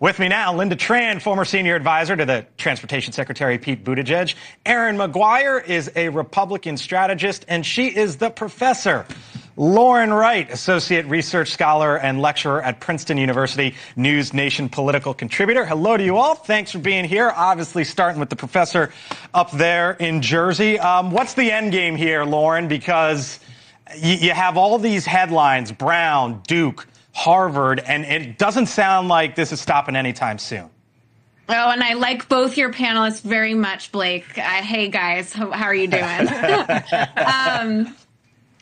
With me now, Linda Tran, former senior advisor to the Transportation Secretary Pete Buttigieg. Erin Maguire is a Republican strategist, and she is the professor. Lauren Wright, associate research scholar and lecturer at Princeton University, NewsNation political contributor. Hello to you all. Thanks for being here. Obviously, starting with the professor up there in Jersey. What's the end game here, Lauren? Because you have all these headlines: Brown, Duke, Harvard, and it doesn't sound like this is stopping anytime soon. Oh, and I like both your panelists very much, Blake. Hey, guys, how are you doing?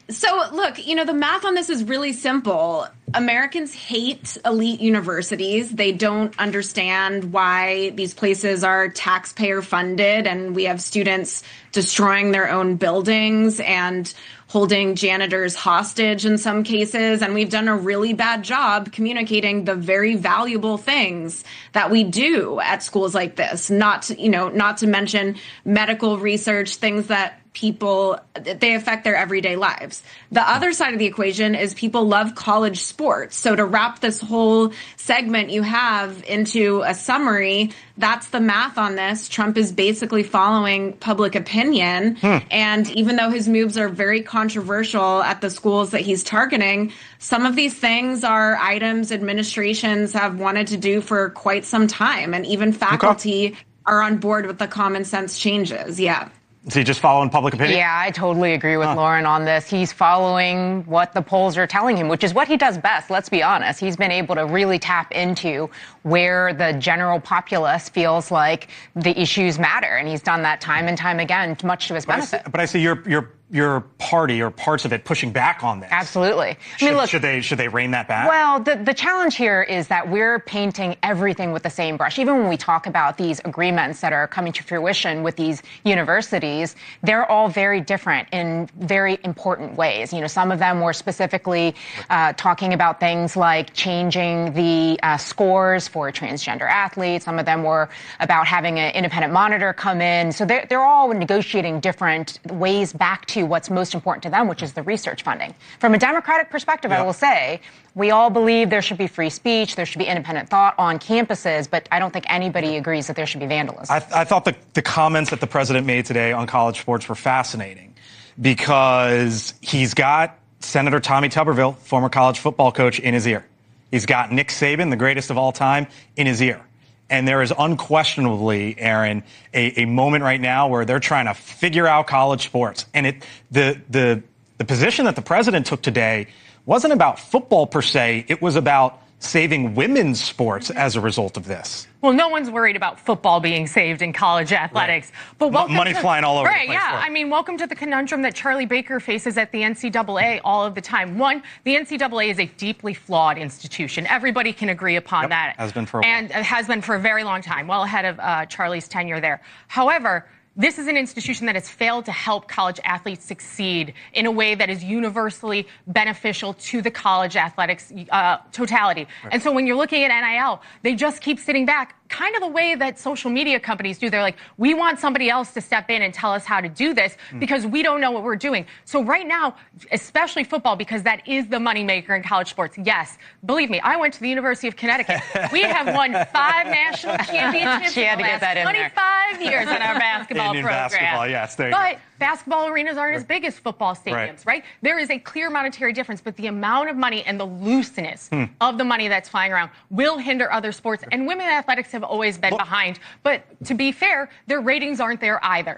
So, look, the math on this is really simple. Americans hate elite universities. They don't understand why these places are taxpayer funded, and we have students destroying their own buildings and holding janitors hostage in some cases. And we've done a really bad job communicating the very valuable things that we do at schools like this. Not to mention medical research, things that they affect their everyday lives. The other side of the equation is people love college sports. So to wrap this whole segment you have into a summary, that's the math on this. Trump is basically following public opinion. And even though his moves are very controversial at the schools that he's targeting, some of these things are items administrations have wanted to do for quite some time. And even faculty are on board with the common sense changes. Yeah. Is he just following public opinion? Yeah, I totally agree with Lauren on this. He's following what the polls are telling him, which is what he does best. Let's be honest. He's been able to really tap into where the general populace feels like the issues matter. And he's done that time and time again, much to his benefit. But I see your party or parts of it pushing back on this. Absolutely. Should they rein that back? Well, the challenge here is that we're painting everything with the same brush. Even when we talk about these agreements that are coming to fruition with these universities, they're all very different in very important ways. Some of them were specifically talking about things like changing the scores for transgender athletes. Some of them were about having an independent monitor come in. So they're all negotiating different ways back to what's most important to them, which is the research funding. From a Democratic perspective, I will say, we all believe there should be free speech, there should be independent thought on campuses, but I don't think anybody agrees that there should be vandalism. I thought the comments that the president made today on college sports were fascinating because he's got Senator Tommy Tuberville, former college football coach, in his ear. He's got Nick Saban, the greatest of all time, in his ear. And there is unquestionably, Erin, a moment right now where they're trying to figure out college sports. And the position that the president took today wasn't about football per se. It was about saving women's sports as a result of this. Well, no one's worried about football being saved in college athletics. Right. But money flying all over the place. Yeah. I mean, welcome to the conundrum that Charlie Baker faces at the NCAA all of the time. One, the NCAA is a deeply flawed institution. Everybody can agree upon that. Has been for a while. And has been for a very long time, well ahead of Charlie's tenure there. However, this is an institution that has failed to help college athletes succeed in a way that is universally beneficial to the college athletics totality. Right. And so when you're looking at NIL, they just keep sitting back, kind of the way that social media companies do. They're like, we want somebody else to step in and tell us how to do this because we don't know what we're doing. So right now, especially football, because that is the moneymaker in college sports. Yes, believe me, I went to the University of Connecticut. We have won 5 national championships she had to get that in 25 years in our basketball program. Basketball, yes, there you but go. Basketball arenas aren't as big as football stadiums, right? There is a clear monetary difference, but the amount of money and the looseness of the money that's flying around will hinder other sports. And women athletics have always been behind. But to be fair, their ratings aren't there either.